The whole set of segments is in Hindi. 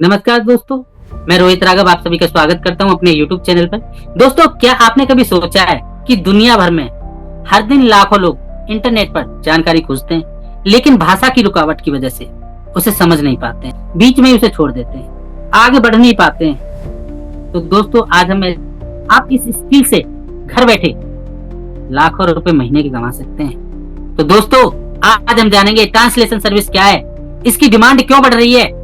नमस्कार दोस्तों, मैं रोहित राघव आप सभी का स्वागत करता हूं अपने YouTube चैनल पर। दोस्तों, क्या आपने कभी सोचा है कि दुनिया भर में हर दिन लाखों लोग इंटरनेट पर जानकारी खोजते हैं, लेकिन भाषा की रुकावट की वजह से उसे समझ नहीं पाते हैं, बीच में ही उसे छोड़ देते हैं, आगे बढ़ नहीं पाते हैं। तो दोस्तों, आज आप इस स्किल से घर बैठे लाखों रुपए महीने के कमा सकते हैं। तो दोस्तों, आज हम जानेंगे ट्रांसलेशन सर्विस क्या है, इसकी डिमांड क्यों बढ़ रही है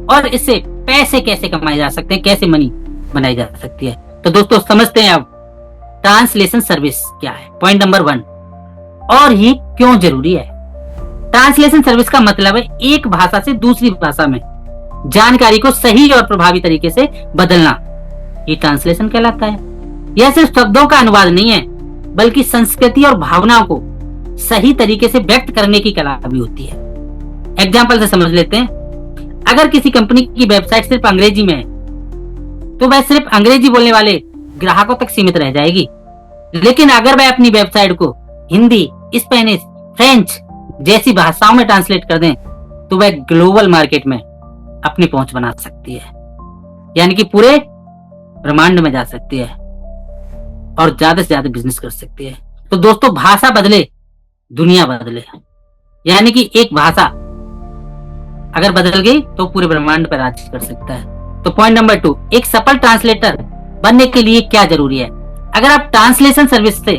और इससे पैसे कैसे कमाए जा सकते हैं, कैसे मनी बनाई जा सकती है। तो दोस्तों, समझते हैं अब ट्रांसलेशन सर्विस क्या है। पॉइंट नंबर 1, और ये क्यों जरूरी है। ट्रांसलेशन सर्विस का मतलब है एक भाषा से दूसरी भाषा में जानकारी को सही और प्रभावी तरीके से बदलना। ये ट्रांसलेशन कहलाता है। यह सिर्फ शब्दों का अनुवाद नहीं है, बल्कि संस्कृति और भावनाओं को सही तरीके से व्यक्त करने की कला भी होती है। एग्जाम्पल से समझ लेते हैं। अगर किसी कंपनी की वेबसाइट सिर्फ अंग्रेजी में है, तो वह सिर्फ अंग्रेजी बोलने वाले ग्राहकों तक सीमित रह जाएगी। लेकिन अगर वह अपनी वेबसाइट को हिंदी, स्पेनिश, फ्रेंच जैसी भाषाओं में ट्रांसलेट कर दें, तो वह ग्लोबल मार्केट में अपनी पहुंच बना सकती है, यानी कि पूरे ब्रह्मांड में जा सकती है और ज्यादा से ज्यादा बिजनेस कर सकती है। तो दोस्तों, भाषा बदले दुनिया बदले, यानी कि एक भाषा अगर बदल गई तो पूरे ब्रह्मांड पर राज कर सकता है। तो पॉइंट नंबर 2, एक सफल ट्रांसलेटर बनने के लिए क्या जरूरी है। अगर आप ट्रांसलेशन सर्विस से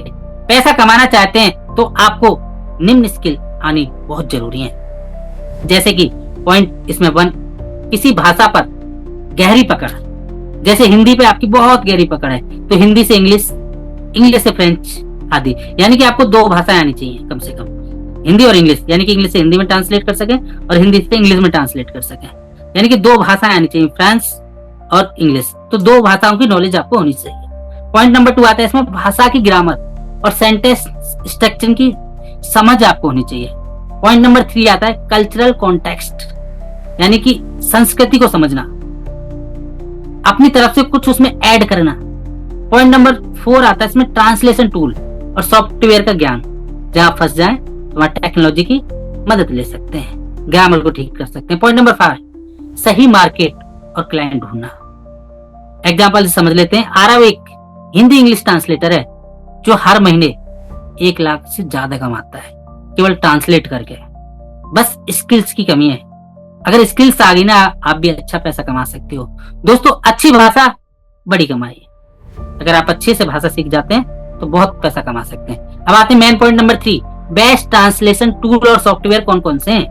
पैसा कमाना चाहते हैं, तो आपको निम्न स्किल आनी बहुत जरूरी है। जैसे कि पॉइंट इसमें 1, किसी भाषा पर गहरी पकड़। जैसे हिंदी पे आपकी बहुत गहरी पकड़ है, तो हिंदी से इंग्लिश, इंग्लिश से फ्रेंच आदि, यानी कि आपको 2 भाषाएं आनी चाहिए कम से कम, हिंदी और इंग्लिश, यानी कि इंग्लिश से हिंदी में ट्रांसलेट कर सकें और हिंदी से इंग्लिश में ट्रांसलेट कर सकें, यानी कि 2 भाषाएं आनी चाहिए, फ्रेंच और इंग्लिश। तो 2 भाषाओं की नॉलेज आपको होनी चाहिए। पॉइंट नंबर 2 आता है इसमें भाषा की ग्रामर और सेंटेंस स्ट्रक्चर की समझ आपको होनी चाहिए। पॉइंट नंबर 3 आता है कल्चरल कॉन्टेक्स्ट, यानी कि संस्कृति को समझना, अपनी तरफ से कुछ उसमें ऐड करना। पॉइंट नंबर 4 आता है इसमें ट्रांसलेशन टूल और सॉफ्टवेयर का ज्ञान। जहां फंस जाए तो वहां टेक्नोलॉजी की मदद ले सकते हैं, ग्रामर को ठीक कर सकते हैं। पॉइंट नंबर 5, सही मार्केट और क्लाइंट ढूंढना। एग्जांपल से समझ लेते हैं। आरव एक हिंदी इंग्लिश ट्रांसलेटर है जो हर महीने 1 लाख से ज्यादा कमाता है केवल ट्रांसलेट करके। बस स्किल्स की कमी है। अगर स्किल्स आ गई ना, आप भी अच्छा पैसा कमा सकते हो। दोस्तों, अच्छी भाषा बड़ी कमाई है। अगर आप अच्छे से भाषा सीख जाते हैं तो बहुत पैसा कमा सकते हैं। अब आते हैं main point number 3, best translation tool और सॉफ्टवेयर कौन कौन से हैं।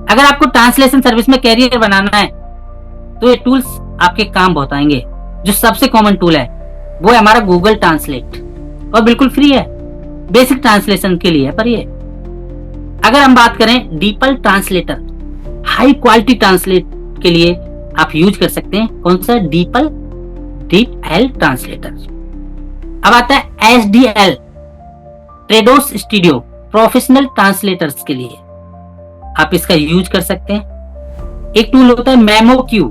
अगर आपको ट्रांसलेशन सर्विस में कैरियर बनाना है, तो ये टूल्स आपके काम बहुत आएंगे। जो सबसे कॉमन टूल है वो है हमारा गूगल ट्रांसलेट, और बिल्कुल फ्री है, बेसिक ट्रांसलेशन के लिए है। पर ये अगर हम बात करें डीपल ट्रांसलेटर, हाई क्वालिटी ट्रांसलेट के लिए आप यूज कर सकते हैं। कौन सा? DL translator. अब आता है SDL, Tedros studio, professional translators के लिए आप इसका यूज कर सकते हैं। एक टूल होता है मेमो क्यू,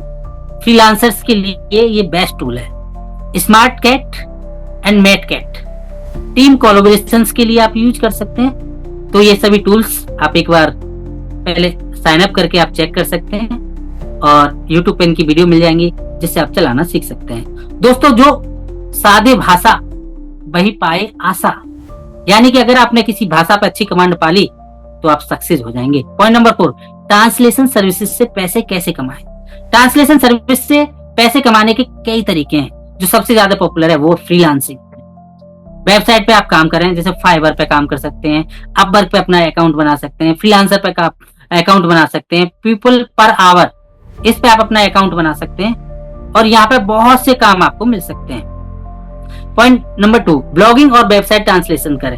फ्रीलांसर्स के लिए ये बेस्ट टूल है। Smartcat and MateCat, team collaborations के लिए आप यूज कर सकते हैं। तो ये सभी टूल्स आप एक बार पहले साइन अप करके आप चेक कर सकते हैं, और यूट्यूब पे इनकी वीडियो मिल जाएंगी जिससे आप चलाना सीख सकते हैं। दोस्तों, जो सादे भाषा वही पाए आशा, यानी कि अगर आपने किसी भाषा पर अच्छी कमांड पाली तो आप सक्सेस हो जाएंगे। पॉइंट नंबर 4, ट्रांसलेशन सर्विसेज से पैसे कैसे कमाएं। ट्रांसलेशन सर्विस से पैसे कमाने के कई तरीके हैं। जो सबसे ज्यादा पॉपुलर है वो फ्रीलांसिंग। वेबसाइट पे आप काम करें, जैसे फाइवर पे काम कर सकते हैं, अपवर्क पे अपना अकाउंट बना सकते हैं, फ्रीलांसर पे अकाउंट बना सकते हैं, पीपल पर आवर इस पे आप अपना अकाउंट बना सकते हैं, और यहाँ पे बहुत से काम आपको मिल सकते हैं। पॉइंट नंबर 2, ब्लॉगिंग और वेबसाइट ट्रांसलेशन करें।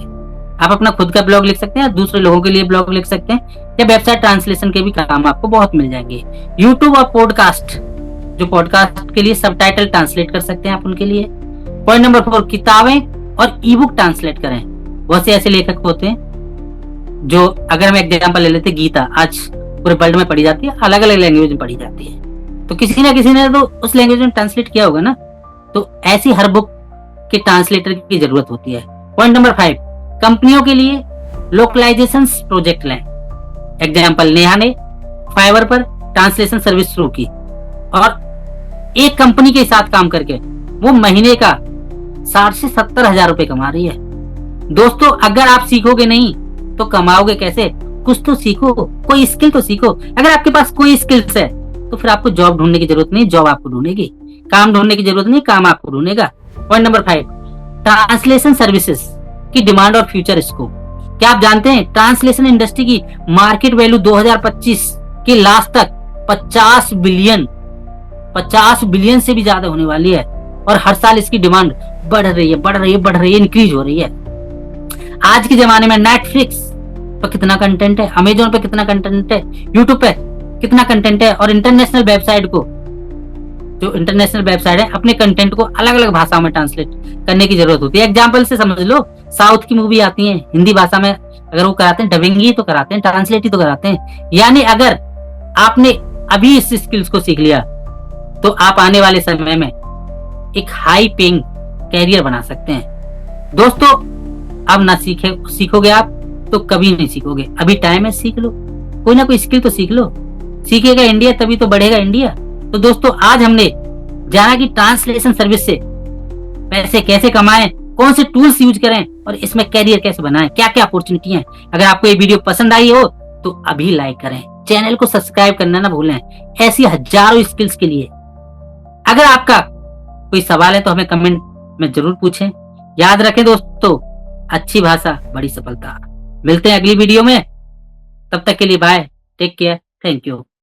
आप अपना खुद का ब्लॉग लिख सकते हैं, दूसरे लोगों के लिए ब्लॉग लिख सकते हैं, या वेबसाइट ट्रांसलेशन के भी काम आपको बहुत मिल जाएंगे। यूट्यूब और पॉडकास्ट, जो पॉडकास्ट के लिए सबटाइटल ट्रांसलेट कर सकते हैं आप उनके लिए। पॉइंट नंबर 4, किताबें और ई बुक ट्रांसलेट करें। बहुत से ऐसे लेखक होते हैं जो, अगर हम एग्जाम्पल ले लेते, गीता आज पूरे वर्ल्ड में पढ़ी जाती है, अलग अलग लैंग्वेज में पढ़ी जाती है, तो किसी ना किसी ने तो उस लैंग्वेज में ट्रांसलेट किया होगा ना। तो ऐसी हर बुक के ट्रांसलेटर की जरूरत होती है। पॉइंट नंबर 5, कंपनियों के लिए लोकलाइजेशन प्रोजेक्ट लें। एग्जाम्पल, नेहा ने फाइवर पर ट्रांसलेशन सर्विस शुरू की, और एक कंपनी के साथ काम करके वो महीने का 60 से 70 हजार रुपए कमा रही है। दोस्तों अगर आप सीखोगे नहीं तो कमाओगे कैसे? कुछ तो सीखो, कोई स्किल तो सीखो। अगर आपके पास कोई स्किल्स है तो फिर आपको जॉब ढूंढने की जरूरत नहीं, जॉब आपको ढूंढेगी। काम ढूंढने की जरूरत नहीं, काम आपको ढूंढेगा। पॉइंट नंबर 5, ट्रांसलेशन सर्विसेज की डिमांड और फ्यूचर स्कोप। क्या आप जानते हैं ट्रांसलेशन इंडस्ट्री की मार्केट वैल्यू 2025 के लास्ट तक 50 बिलियन से भी ज्यादा होने वाली है और हर साल इसकी डिमांड बढ़ रही है, इंक्रीज हो रही है। आज के जमाने में नेटफ्लिक्स पर कितना कंटेंट है, अमेजोन पे कितना कंटेंट है, यूट्यूब पे कितना कंटेंट है, और इंटरनेशनल वेबसाइट है अपने कंटेंट को अलग अलग भाषाओं में ट्रांसलेट करने की जरूरत होती है। एग्जाम्पल से समझ लो, साउथ की मूवी आती है हिंदी भाषा में, अगर वो कराते हैं डबिंग ही तो कराते हैं, ट्रांसलेट ही तो कराते हैं। यानी अगर आपने अभी इस स्किल्स को सीख लिया तो आप आने वाले समय में एक हाई पेइंग कैरियर बना सकते हैं। दोस्तों अब ना सीखोगे आप तो कभी नहीं सीखोगे। अभी टाइम है, सीख लो, कोई ना कोई स्किल तो सीख लो। सीखेगा इंडिया तभी तो बढ़ेगा इंडिया। तो दोस्तों आज हमने जाना कि ट्रांसलेशन सर्विस से पैसे कैसे कमाएं, कौन से टूल्स यूज करें और इसमें कैरियर कैसे बनाएं, क्या क्या अपॉर्चुनिटी है। अगर आपको ये वीडियो पसंद आई हो तो अभी लाइक करें, चैनल को सब्सक्राइब करना ना भूलें ऐसी हजारों स्किल्स के लिए। अगर आपका कोई सवाल है तो हमें कमेंट में जरूर पूछें। याद रखें दोस्तों, अच्छी भाषा बड़ी सफलता। मिलते हैं अगली वीडियो में, तब तक के लिए bye, take care, thank you.